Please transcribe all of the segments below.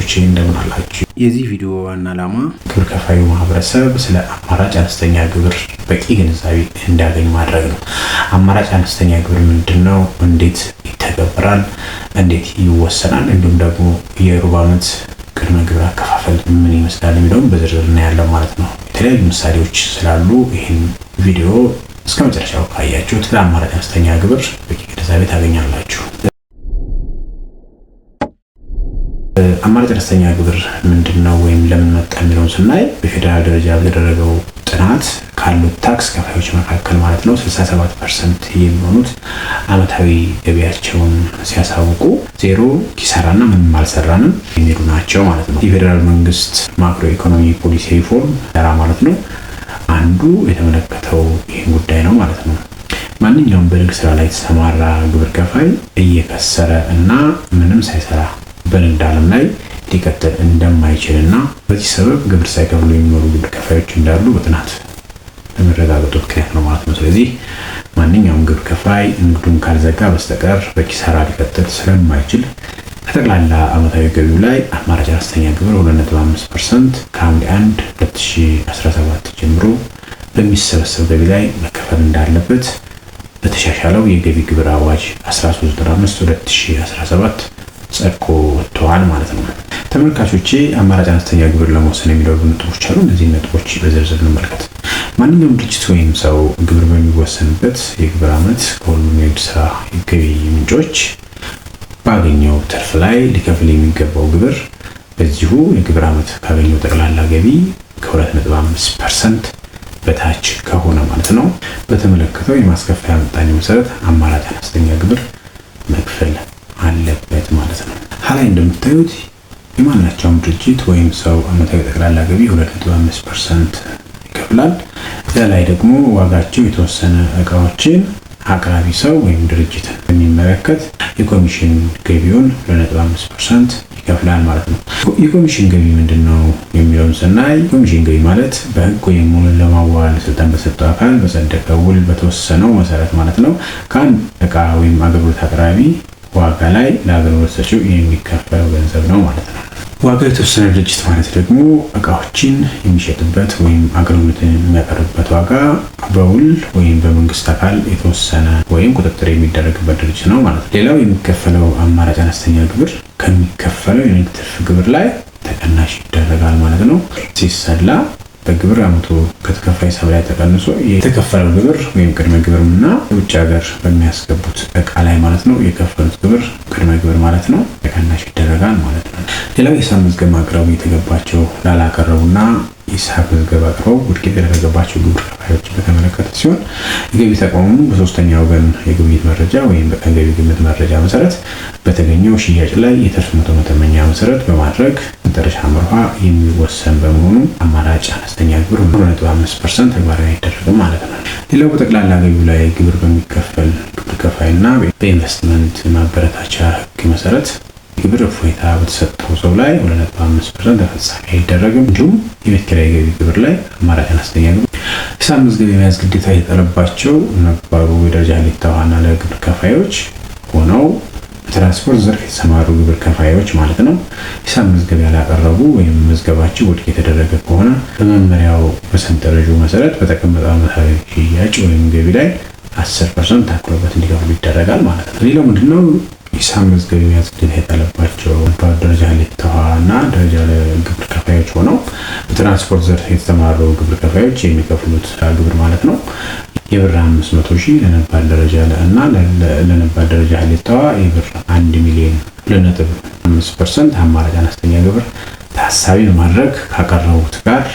ተመልካቾቼ እንደምን አላችሁ? የዚህ ቪዲዮ ዋና ዓላማ ግብር ከፋዩ ማህበረሰብ ስለ አማራጭ አነስተኛ ግብር በቂ ግንዛቤ እንዲያገኝ ማድረግ ነው። አማራጭ አነስተኛ ግብር ምንድነው? እንዴት ይተገበራል? እንዴት ይወሰናል? እንዲሁም ደግሞ የሩብ ዓመት ቅድመ ግብር አከፋፈል ምን ይመስላል የሚለውን በዝርዝር እናያለን ማለት ነው። የተለያዩ ምሳሌዎች ስላሉ ይህን ቪዲዮ እስከ መጨረሻው ካያችሁት ለአማራጭ አነስተኛ ግብር በቂ ግንዛቤ ታገኛላችሁ። አማራጭ አነስተኛ ግብር ምንድነው ወይም ለምን መጣ የሚለውን ስናይ በፌደራል ደረጃ በተደረገው ጥናት ካሉት ታክስ ከፋዮች መካከል ማለት ነው 67% የሚሆኑት ዓመታዊ ገቢያቸውን ሲያሳውቁ ዜሮ ኪሳራና ምንም አልሰራንም የሚሉ ናቸው ማለት ነው። የፌደራል መንግስት ማክሮ ኢኮኖሚ ፖሊሲ ሪፎርም ማለት ነው አንዱ የተመለከተው ይህን ጉዳይ ነው ማለት ነው። ማንኛውም በንግድ ስራ ላይ የተሰማራ ግብር ከፋይ እየከሰረ እና ምንም ሳይሰራ በንግድ ዓለም ላይ ሊቀጥል እንደማይችልና በዚህ ሰበብ ግብር ሳይከፍሉ የሚኖሩ ግብር ከፋዮች እንዳሉ በጥናት በመረጋገጡ ምክንያት ነው ማለት ነው። ስለዚህ ማንኛውም ግብር ከፋይ ንግዱን ካልዘጋ በስተቀር በኪሳራ ሊቀጥል ስለማይችል ከጠቅላላ ዓመታዊ ገቢው ላይ አማራጭ አነስተኛ ግብር 2.5% ከሐምሌ 1 2017 ጀምሮ በሚሰበሰብ ገቢ ላይ መከፈል እንዳለበት በተሻሻለው የገቢ ግብር አዋጅ 1395/2017 ጸድቆ ወጥቷል ማለት ነው። ተመልካቾቼ አማራጭ አነስተኛ ግብር ለመወሰን የሚደረጉ ነጥቦች አሉ። እነዚህ ነጥቦች በዝርዝር እንመልከት። ማንኛውም ድርጅት ወይም ሰው ግብር በሚወሰንበት የግብር ዓመት ከሁሉም የንግድ ስራ ገቢ ምንጮች ባገኘው ትርፍ ላይ ሊከፍል የሚገባው ግብር በዚሁ የግብር ዓመት ካገኘው ጠቅላላ ገቢ ከ2.5% በታች ከሆነ ማለት ነው በተመለከተው የማስከፈያ ምጣኔ መሰረት አማራጭ አነስተኛ ግብር መክፈል አለበት ማለት ነው። ሀላይ እንደምታዩት የማናቸውም ድርጅት ወይም ሰው ዓመታዊ ጠቅላላ ገቢ 2.5% ይከፍላል። እዚያ ላይ ደግሞ ዋጋቸው የተወሰነ እቃዎችን አቅራቢ ሰው ወይም ድርጅት በሚመለከት የኮሚሽን ገቢውን 2.5% ይከፍላል ማለት ነው። የኮሚሽን ገቢ ምንድነው የሚለውን ስናይ ኮሚሽን ገቢ ማለት በህግ ወይም ውል ለማዋል ስልጣን በሰጠው አካል በጸደቀ ውል በተወሰነው መሰረት ማለት ነው ከአንድ እቃ ወይም አገልግሎት አቅራቢ ዋጋ ላይ ለአገልግሎት ሰጪው የሚከፈለው ገንዘብ ነው ማለት ነው። ዋጋ የተወሰነ ድርጅት ማለት ደግሞ እቃዎችን የሚሸጥበት ወይም አገልግሎትን የሚያቀርብበት ዋጋ በውል ወይም በመንግስት አካል የተወሰነ ወይም ቁጥጥር የሚደረግበት ድርጅት ነው ማለት ነው። ሌላው የሚከፈለው አማራጭ አነስተኛ ግብር ከሚከፈለው የንግድ ትርፍ ግብር ላይ ተቀናሽ ይደረጋል ማለት ነው። ሲሰላ በግብር ዓመቱ ከተከፋይ ሂሳብ ላይ ተቀንሶ የተከፈለው ግብር ወይም ቅድመ ግብርና ውጭ ሀገር በሚያስገቡት እቃ ላይ ማለት ነው የከፈሉት ግብር ቅድመ ግብር ማለት ነው ተቀናሽ ይደረጋል ማለት ነው። ሌላው ሂሳብ መዝገብ ማቅረቡ የተገባቸው ላላቀረቡና ሂሳብ መዝገብ አቅርበው ውድቅ የተደረገባቸው ግብር ከፋዮች በተመለከተ ሲሆን የገቢ ተቋሙ በሶስተኛ ወገን የግብይት መረጃ ወይም በቀን ገቢ ግምት መረጃ መሰረት በተገኘው ሽያጭ ላይ የትርፍ መተመኛ መሰረት በማድረግ መጨረሻ መርሃ የሚወሰን በመሆኑ አማራጭ አነስተኛ ግብር 2.5% ተግባራዊ አይደረግም ማለት ነው። ሌላው በጠቅላላ ገቢው ላይ ግብር በሚከፈል ግብር ከፋይና በኢንቨስትመንት ማበረታቻ ህግ መሰረት ግብር እፎይታ በተሰጠው ሰው ላይ 2.5% ተፈጻሚ አይደረግም። እንዲሁም የቤት ኪራይ ገቢ ግብር ላይ አማራጭ አነስተኛ ግብር ሂሳብ መዝገብ የመያዝ ግዴታ የተጣለባቸው ነባሩ የደረጃ ሀሌታዋና ለግብር ከፋዮች ሆነው በትራንስፖርት ዘርፍ የተሰማሩ ግብር ከፋዮች ማለት ነው ሂሳብ መዝገብ ያላቀረቡ ወይም መዝገባቸው ውድቅ የተደረገ ከሆነ በመመሪያው በሰንጠረዡ መሰረት በተቀመጠው ዓመታዊ ሽያጭ ወይም ገቢ ላይ 10% ታክሎበት እንዲከፍሉ ይደረጋል ማለት ነው። ሌላው ምንድነው? ሂሳብ መዝገብ የመያዝ ግዴታ የጣለባቸው ደረጃ ሀሌታዋና ደረጃ ለግብር ከፋዮች ሆነው በትራንስፖርት ዘርፍ የተሰማሩ ግብር ከፋዮች የሚከፍሉት ግብር ማለት ነው የብር 500,000 ለነባር ደረጃ እና ለነባር ደረጃ ሀሌታዋ የብር 1 ሚሊዮን 2.5% አማራጭ አነስተኛ ግብር ታሳቢ በማድረግ ካቀረቡት ጋር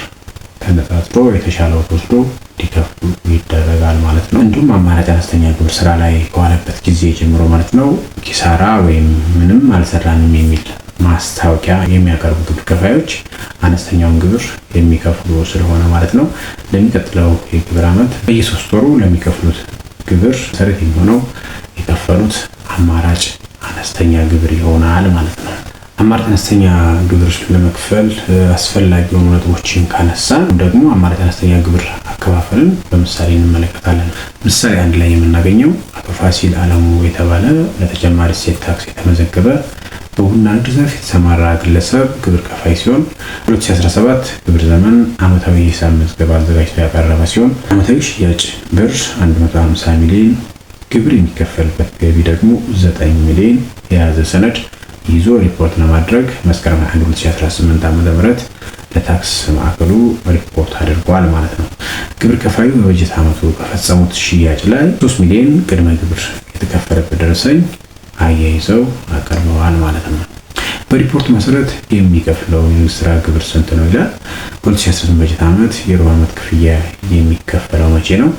ተነጻጽሮ የተሻለው ተወስዶ እንዲከፍሉ ይደረጋል ማለት ነው። እንዲሁም አማራጭ አነስተኛ ግብር ስራ ላይ ከዋለበት ጊዜ ጀምሮ ማለት ነው ኪሳራ ወይም ምንም አልሰራንም የሚል ማስታወቂያ የሚያቀርቡ ግብር ከፋዮች አነስተኛውን ግብር የሚከፍሉ ስለሆነ ማለት ነው ለሚቀጥለው የግብር ዓመት በየ3 ወሩ ለሚከፍሉት ግብር መሰረት የሚሆነው የከፈሉት አማራጭ አነስተኛ ግብር ይሆናል ማለት ነው። አማራጭ አነስተኛ ግብር ለመክፈል አስፈላጊ የሆኑ ነጥቦችን ካነሳን ደግሞ አማራጭ አነስተኛ ግብር አከፋፈልን በምሳሌ እንመለከታለን። ምሳሌ 1 ላይ የምናገኘው አቶ ፋሲል አለሙ የተባለ ለተጨማሪ እሴት ታክስ የተመዘገበ በቡና ንግድ ዘርፍ የተሰማራ ግለሰብ ግብር ከፋይ ሲሆን 2017 ግብር ዘመን ዓመታዊ ሂሳብ መዝገብ አዘጋጅቶ ያቀረበ ሲሆን ዓመታዊ ሽያጭ ብር 150 ሚሊዮን፣ ግብር የሚከፈልበት ገቢ ደግሞ 9 ሚሊዮን የያዘ ሰነድ ይዞ ሪፖርት ለማድረግ መስከረም 21 2018 ዓ.ም ለታክስ ማዕከሉ ሪፖርት አድርጓል ማለት ነው። ግብር ከፋዩ በበጀት ዓመቱ ከፈጸሙት ሽያጭ ላይ 3 ሚሊዮን ቅድመ ግብር የተከፈለበት ደረሰኝ አያይዘው አቀርበዋል ማለት ነው። በሪፖርት መሰረት የሚከፍለው የስራ ግብር ስንት ነው ይላል። በ2018 በጀት ዓመት የሩብ ዓመት ክፍያ የሚከፈለው መቼ ነው?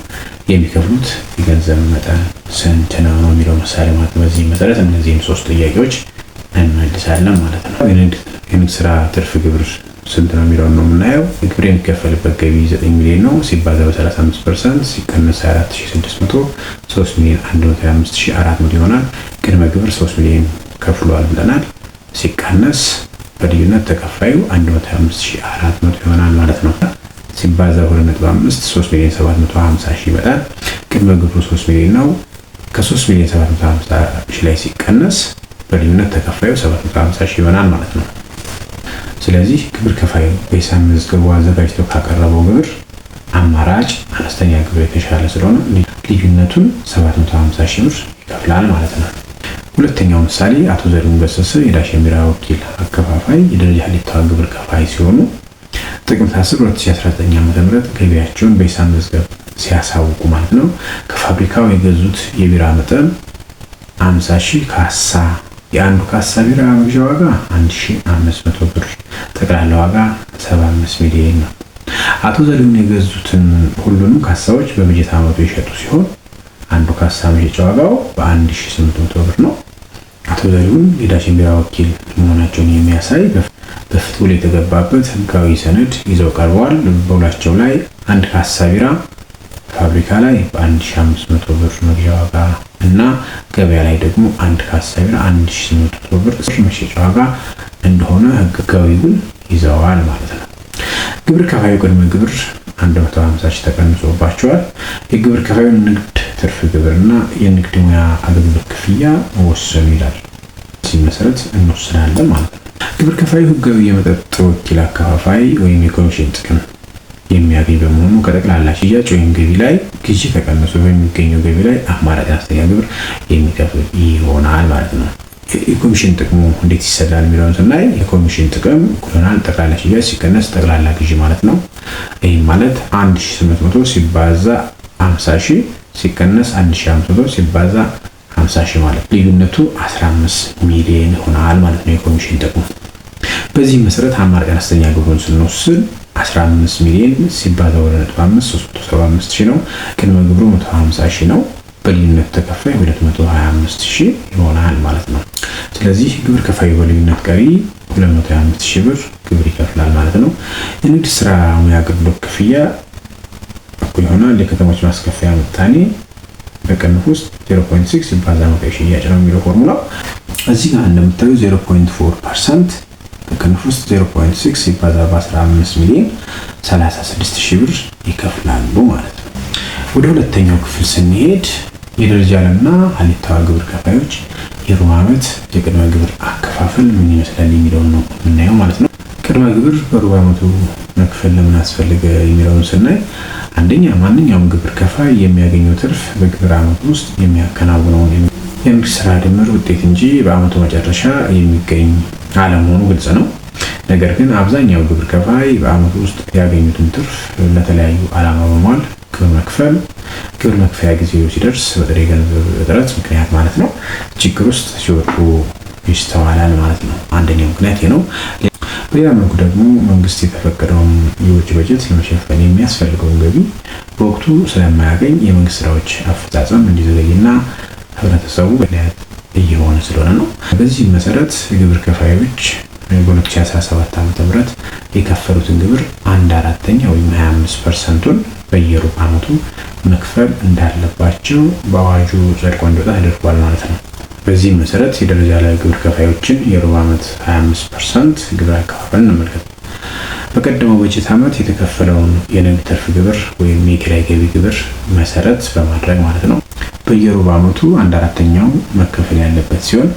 የሚከፍሉት የገንዘብ መጠን ስንት ነው የሚለው ምሳሌ ማለት ነው። በዚህ መሰረት እነዚህን 3 ጥያቄዎች እንመልሳለን ማለት ነው። የንግድ ስራ ትርፍ ግብር ስንት ነው የሚለውን ነው የምናየው። ግብር የሚከፈልበት ገቢ 9 ሚሊዮን ነው ሲባዛ በ35% ሲቀነስ 24600 3 ሚሊዮን 125400 ይሆናል። ቅድመ ግብር 3 ሚሊዮን ከፍሏል ብለናል። ሲቀነስ በልዩነት ተከፋዩ 125400 ይሆናል ማለት ነው። ሲባዛ 2.5 3 ሚሊዮን 750 ሺህ ይመጣል። ቅድመ ግብሩ 3 ሚሊዮን ነው። ከ3 ሚሊዮን 750 ሺህ ላይ ሲቀነስ በልዩነት ተከፋዩ 750 ሺህ ይሆናል ማለት ነው። ስለዚህ ግብር ከፋዩ በሂሳብ መዝገቡ አዘጋጅቶ ካቀረበው ግብር አማራጭ አነስተኛ ግብር የተሻለ ስለሆነ ልዩነቱን 750 ሺህ ብር ይከፍላል ማለት ነው። ሁለተኛው ምሳሌ አቶ ዘሪሁን ገሰሰ የዳሽን ቢራ ወኪል አከፋፋይ የደረጃ ሀሌታ ግብር ከፋይ ሲሆኑ ጥቅምት 10 2019 ዓ.ም ገቢያቸውን በሂሳብ መዝገብ ሲያሳውቁ ማለት ነው ከፋብሪካው የገዙት የቢራ መጠን 50 ሺህ ካሳ የአንዱ ካሳ ቢራ መግዣ ዋጋ 1500 ብር፣ ጠቅላላ ዋጋ 75 ሚሊዮን ነው። አቶ ዘሪሁን የገዙትን ሁሉንም ካሳዎች በበጀት ዓመቱ የሸጡ ሲሆን አንዱ ካሳ መሸጫ ዋጋው በ1800 ብር ነው። አቶ ዘሪሁን የዳሽን ቢራ ወኪል መሆናቸውን የሚያሳይ በፍትውል የተገባበት ህጋዊ ሰነድ ይዘው ቀርበዋል። በውላቸው ላይ አንድ ካሳ ቢራ ፋብሪካ ላይ በ1500 ብር መግዣ ዋጋ እና ገበያ ላይ ደግሞ አንድ ካሳ ቢራ 1800 ብር መሸጫ ዋጋ እንደሆነ ህጋዊ ውል ይዘዋል ማለት ነው። ግብር ከፋዩ ቅድመ ግብር 150 ሺህ ተቀንሶባቸዋል። የግብር ከፋዩን ንግድ ትርፍ ግብርና የንግድ ሙያ አገልግሎት ክፍያ ወሰኑ ይላል። በዚህ መሰረት እንወስናለን ማለት ነው። ግብር ከፋዩ ህጋዊ የመጠጥ ወኪል አከፋፋይ ወይም የኮሚሽን ጥቅም የሚያገኝ በመሆኑ ከጠቅላላ ሽያጭ ወይም ገቢ ላይ ግዢ ተቀንሶ በሚገኘው ገቢ ላይ አማራጭ አነስተኛ ግብር የሚከፍል ይሆናል ማለት ነው። የኮሚሽን ጥቅሙ እንዴት ይሰላል የሚለውን ስናይ የኮሚሽን ጥቅም ይሆናል ጠቅላላ ሽያጭ ሲቀነስ ጠቅላላ ግዢ ማለት ነው። ይህ ማለት 1800 ሲባዛ 50 ሺህ ሲቀነስ 1500 ሲባዛ 50 ሺህ ማለት ልዩነቱ 15 ሚሊዮን ይሆናል ማለት ነው የኮሚሽን ጥቅሙ። በዚህ መሰረት አማራጭ አነስተኛ ግብሩን ስንወስድ 15 ሚሊዮን ሲባዛ 2.5 375 ሺህ ነው። ቅድመ ግብሩ 150 ሺህ ነው። በልዩነት ተከፋይ 225 ሺህ ይሆናል ማለት ነው። ስለዚህ ግብር ከፋዩ በልዩነት ቀሪ 225 ሺህ ብር ግብር ይከፍላል ማለት ነው። የንግድ ስራ ሙያ አገልግሎት ክፍያ እኩል ይሆናል የከተሞች ማስከፈያ ምጣኔ በቅንፍ ውስጥ 0.6 ሲባዛ ዓመታዊ ሽያጭ ነው የሚለው ፎርሙላው። እዚህ ጋር እንደምታዩ 0.4% በቅንፍ ውስጥ 0.6 ሲባዛ በ15 ሚሊዮን 36 ሺህ ብር ይከፍላሉ ማለት ነው። ወደ ሁለተኛው ክፍል ስንሄድ የደረጃ አለምና ሀሌታ ግብር ከፋዮች የሩብ ዓመት የቅድመ ግብር አከፋፈል ምን ይመስላል የሚለውን ነው የምናየው ማለት ነው። ቅድመ ግብር በሩብ ዓመቱ መክፈል ለምን አስፈልገ የሚለውን ስናይ አንደኛ ማንኛውም ግብር ከፋይ የሚያገኘው ትርፍ በግብር ዓመቱ ውስጥ የሚያከናውነውን የንግድ ስራ ድምር ውጤት እንጂ በዓመቱ መጨረሻ የሚገኝ አለመሆኑ ግልጽ ነው። ነገር ግን አብዛኛው ግብር ከፋይ በዓመቱ ውስጥ ያገኙትን ትርፍ ለተለያዩ ዓላማ በመዋል ግብር መክፈያ ጊዜው ሲደርስ በጥሬ ገንዘብ እጥረት ምክንያት ማለት ነው ችግር ውስጥ ሲወድቁ ይስተዋላል ማለት ነው። አንደኛው ምክንያት ነው። በሌላ መልኩ ደግሞ መንግስት የተፈቀደውን የውጭ በጀት ለመሸፈን የሚያስፈልገውን ገቢ በወቅቱ ስለማያገኝ የመንግስት ስራዎች አፈጻጸም እንዲዘገይና ህብረተሰቡ በሊያት እየሆነ ስለሆነ ነው። በዚህ መሰረት የግብር ከፋዮች በ2017 ዓ.ም የከፈሉትን ግብር 1/4 ወይም 25%ን በየሩብ ዓመቱ መክፈል እንዳለባቸው በአዋጁ ጸድቆ እንዲወጣ ተደርጓል ማለት ነው። በዚህ መሰረት የደረጃ ላይ ግብር ከፋዮችን የሩብ ዓመት 25% ግብር አከፋፈል እንመልከት። በቀደመው በጀት ዓመት የተከፈለውን የንግድ ትርፍ ግብር ወይም የኪራይ ገቢ ግብር መሰረት በማድረግ ማለት ነው በየሩብ ዓመቱ 1/4ኛው መከፈል ያለበት ሲሆን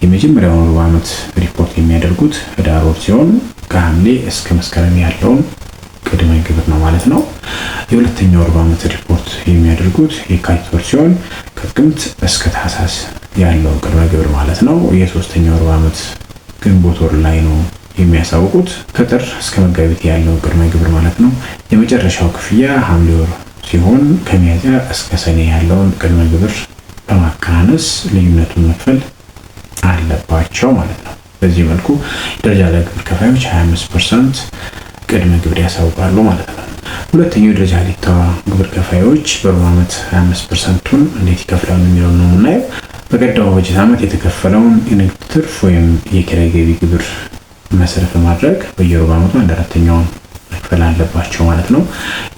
የመጀመሪያውን ሩብ ዓመት ሪፖርት የሚያደርጉት ህዳር ወር ሲሆን ከሐምሌ እስከ መስከረም ያለውን ቅድመ ግብር ነው ማለት ነው። የሁለተኛው ሩብ ዓመት ሪፖርት የሚያደርጉት የካቲት ወር ሲሆን ከጥቅምት እስከ ታህሳስ ያለውን ቅድመ ግብር ማለት ነው። የሶስተኛው ሩብ ዓመት ግንቦት ወር ላይ ነው የሚያሳውቁት ከጥር እስከ መጋቢት ያለውን ቅድመ ግብር ማለት ነው። የመጨረሻው ክፍያ ሐምሌ ወር ሲሆን ከሚያዝያ እስከ ሰኔ ያለውን ቅድመ ግብር በማቀናነስ ልዩነቱን መክፈል አለባቸው ማለት ነው። በዚህ መልኩ ደረጃ ላይ ግብር ከፋዮች 25% ቅድመ ግብር ያሳውቃሉ ማለት ነው። ሁለተኛው ደረጃ ሀሌታ ግብር ከፋዮች በሩብ ዓመት 25%ቱን እንዴት ይከፍላሉ የሚለው ነው የምናየው። በቀጣዩ በጀት ዓመት የተከፈለውን የንግድ ትርፍ ወይም የኪራይ ገቢ ግብር መሰረት በማድረግ በየሩብ ዓመቱ 1/4ኛውን መክፈል አለባቸው ማለት ነው።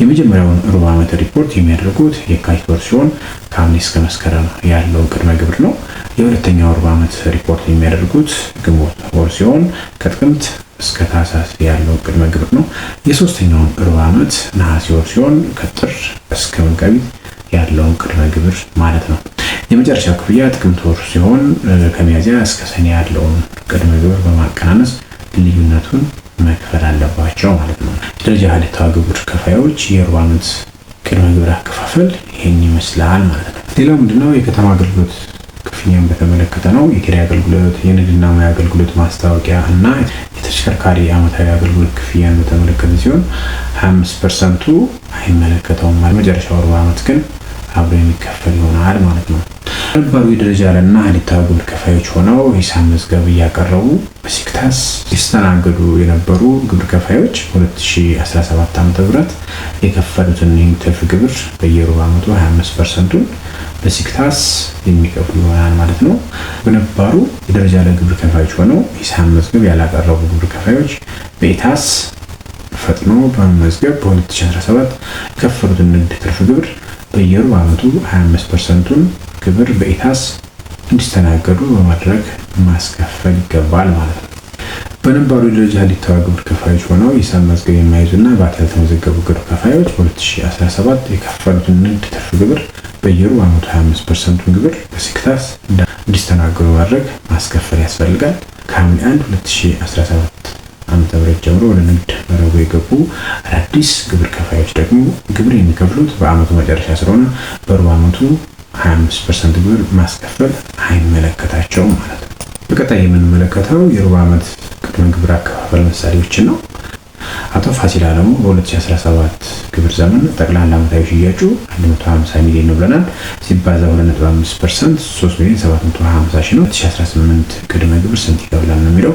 የመጀመሪያውን ሩብ ዓመት ሪፖርት የሚያደርጉት የካቲት ወር ሲሆን ከሐምሌ እስከ መስከረም ያለው ቅድመ ግብር ነው። የሁለተኛው ሩብ ዓመት ሪፖርት የሚያደርጉት ግንቦት ወር ሲሆን ከጥቅምት እስከ ታህሳስ ያለው ቅድመ ግብር ነው። የሶስተኛውን ሩብ ዓመት ነሐሴ ወር ሲሆን ከጥር እስከ መጋቢት ያለውን ቅድመ ግብር ማለት ነው። የመጨረሻው ክፍያ ጥቅምት ወር ሲሆን ከሚያዝያ እስከ ሰኔ ያለውን ቅድመ ግብር በማቀናነስ ልዩነቱን መክፈል አለባቸው ማለት ነው። ደረጃ ሀሌታ ግብር ከፋዮች የሩብ ዓመት ቅድመ ግብር አከፋፈል ይሄን ይመስላል ማለት ነው። ሌላው ምንድነው የከተማ አገልግሎት ክፍያን በተመለከተ ነው። የኪራይ አገልግሎት፣ የንግድና ሙያ አገልግሎት ማስታወቂያ እና የተሽከርካሪ ዓመታዊ አገልግሎት ክፍያን በተመለከተ ሲሆን 25%ቱ አይመለከተውም ማለት መጨረሻው ሩብ ዓመት ግን አብሮ የሚከፈል ይሆናል ማለት ነው። ነባሩ የደረጃ ለና ሀሌታ ግብር ከፋዮች ሆነው ሂሳብ መዝገብ እያቀረቡ በሲክታስ ሲስተናገዱ የነበሩ ግብር ከፋዮች 2017 ዓ.ም የከፈሉትን ትርፍ ግብር በየሩብ ዓመቱ 25%ቱን በሲክታስ የሚከፍሉ ይሆናል ማለት ነው። በነባሩ የደረጃ ለግብር ከፋዮች ሆነው ሂሳብ መዝገብ ያላቀረቡ ግብር ከፋዮች በኢታስ ፈጥኖ በመመዝገብ በ2017 የከፈሉትን ንግድ ትርፍ ግብር በየሩብ ዓመቱ 25%ቱን ግብር በኢታስ እንዲስተናገዱ በማድረግ ማስከፈል ይገባል ማለት ነው። በነባሩ የደረጃ ሀሌታ ግብር ከፋዮች ሆነው ሂሳብ መዝገብ የማይዙና በአት ያልተመዘገቡ ግብር ከፋዮች በ2017 የከፈሉትን ንግድ ትርፍ ግብር በየሩብ ዓመቱ 25%ቱን ግብር በሲክታስ እንዲስተናገዱ በማድረግ ማስከፈል ያስፈልጋል። ከሐምሌ 1 2017 ዓመተ ምህረት ጀምሮ ወደ ንግድ መረቡ የገቡ አዳዲስ ግብር ከፋዮች ደግሞ ግብር የሚከፍሉት በዓመቱ መጨረሻ ስለሆነ በሩብ ዓመቱ 25% ግብር ማስከፈል አይመለከታቸውም ማለት ነው። በቀጣይ የምንመለከተው የሩብ ዓመት ቅድመ ግብር አከፋፈል ምሳሌዎችን ነው። አቶ ፋሲል አለሙ በ2017 ግብር ዘመን ጠቅላላ ዓመታዊ ሽያጩ 150 ሚሊዮን ነው ብለናል። ሲባዛ 2.5% 3,750,000 ነው። 2018 ቅድመ ግብር ስንት ይከፍላል ነው የሚለው።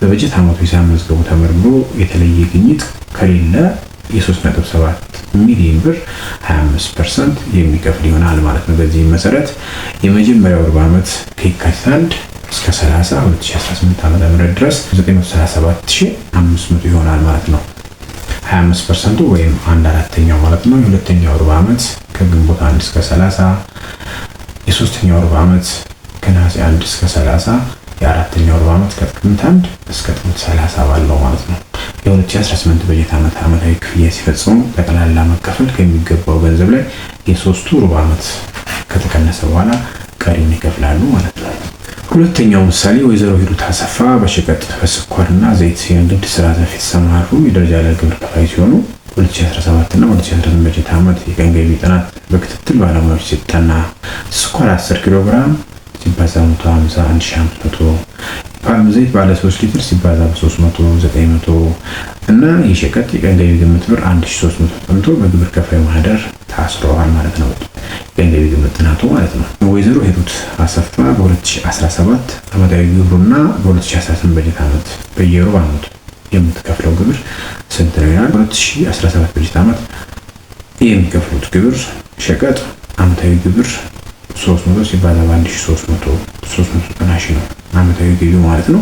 በበጀት ዓመቱ ሂሳብ መዝገቡ ተመርምሮ የተለየ ግኝት ከሌለ የ3.7 ሚሊዮን ብር 25% የሚከፍል ይሆናል ማለት ነው። በዚህ መሰረት የመጀመሪያው ሩብ ዓመት ከየካቲት 1 እስከ 30 2018 ዓ.ም ድረስ 937,500 ይሆናል ማለት ነው። 25%ቱ ወይም 1/4ኛው ማለት ነው። የሁለተኛው ሩብ ዓመት ከግንቦት 1 እስከ 30፣ የሶስተኛው ሩብ ዓመት ከነሐሴ 1 እስከ 30፣ የአራተኛው ሩብ ዓመት ከጥቅምት 1 እስከ ጥቅምት 30 ባለው ማለት ነው። የ2018 በጀት ዓመት ዓመታዊ ክፍያ ሲፈጽሙ ጠቅላላ መከፈል ከሚገባው ገንዘብ ላይ የሶስቱ ሩብ ዓመት ከተቀነሰ በኋላ ቀሪውን ይከፍላሉ ማለት ነው። ሁለተኛው ምሳሌ ወይዘሮ ሂሩት አሰፋ በሸቀጥ በስኳርና ዘይት የንግድ ስራ ዘርፍ የተሰማሩ የደረጃ ላይ ግብር ከፋይ ሲሆኑ 2017 እና 2018 በጀት ዓመት የቀን ገቢ ጥናት በክትትል ባለሙያዎች ሲጠና ስኳር 10 ኪሎ ግራም ሲባዛ 151,500፣ ፓልም ዘይት ባለ 3 ሊትር ሲባዛ በ300 900 እና የሸቀጥ የቀን ገቢ ግምት ብር 1300 ተቀምጦ በግብር ከፋይ ማህደር ታስረዋል ማለት ነው። የቀን ገቢ ግምት ጥናቱ ማለት ነው። ወይዘሮ ሂሩት አሰፋ በ2017 ዓመታዊ ግብሩና በ2018 በጀት ዓመት በየሩብ ዓመቱ የምትከፍለው ግብር ስንት ነው ይላል። በ2017 በጀት ዓመት የሚከፍሉት ግብር ሸቀጥ ዓመታዊ ግብር 300 ሲባዛ በ1300 390,000 ነው ዓመታዊ ገቢው ማለት ነው።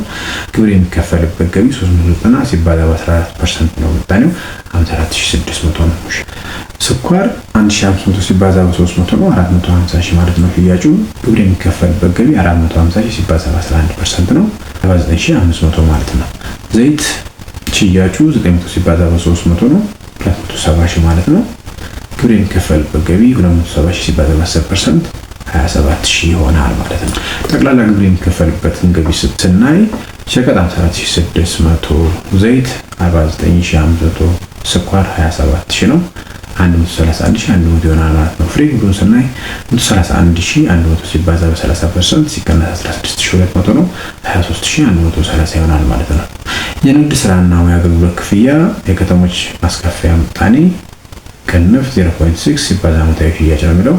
ግብር የሚከፈልበት ገቢ 390 ሲባዛ በ14% ነው ምጣኔው 54,600 ነው። ስኳር 1,500 ሲባዛ በ300 ነው 450,000 ማለት ነው ሽያጩ። ግብር የሚከፈልበት ገቢ 450,000 ሲባዛ በ11% ነው 79,500 ማለት ነው። ዘይት ሽያጩ 900 ሲባዛ በ300 ነው 270,000 ማለት ነው። ግብር የሚከፈልበት ገቢ 270,000 ሲባዛ በ10% 27000 ይሆናል ማለት ነው። ጠቅላላ ግብር የሚከፈልበትን ገቢ ስናይ ሸቀጥ 54600፣ ዘይት 49500፣ ስኳር 27000 ነው። 131100 ይሆናል ማለት ነው። ፍሬ ግብሩን ስናይ 131100 ሲባዛ በ30% ሲቀነስ 16200 ነው። 23130 ይሆናል ማለት ነው። የንግድ ስራና ሙያ አገልግሎት ክፍያ የከተሞች ማስከፈያ ምጣኔ ቅንፍ 0.6 ሲባዛ ዓመታዊ ሽያጭ ነው የሚለው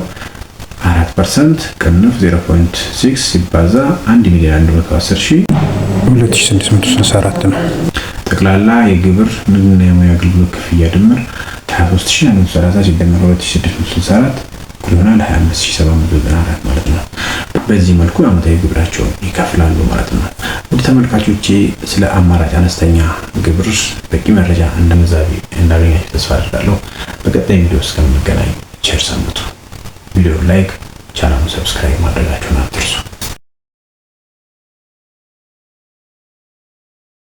4% ቅንፍ 0.6 ሲባዛ 1,110,000 2664 ነው። ጠቅላላ የግብር ንግድና የሙያ አገልግሎት ክፍያ ድምር 23130 ሲደመር 2664 እኩል ይሆናል 25794 ማለት ነው። በዚህ መልኩ ዓመታዊ ግብራቸውን ይከፍላሉ ማለት ነው። ውድ ተመልካቾቼ ስለ አማራጭ አነስተኛ ግብር በቂ መረጃ እንዳገኛችሁ ተስፋ አድርጋለሁ። በቀጣይ ቪዲዮ እስከምንገናኝ ቸር ሰንብቱ። ቪዲዮ ላይክ፣ ቻናሉን ሰብስክራይብ ማድረጋችሁን አትርሱ።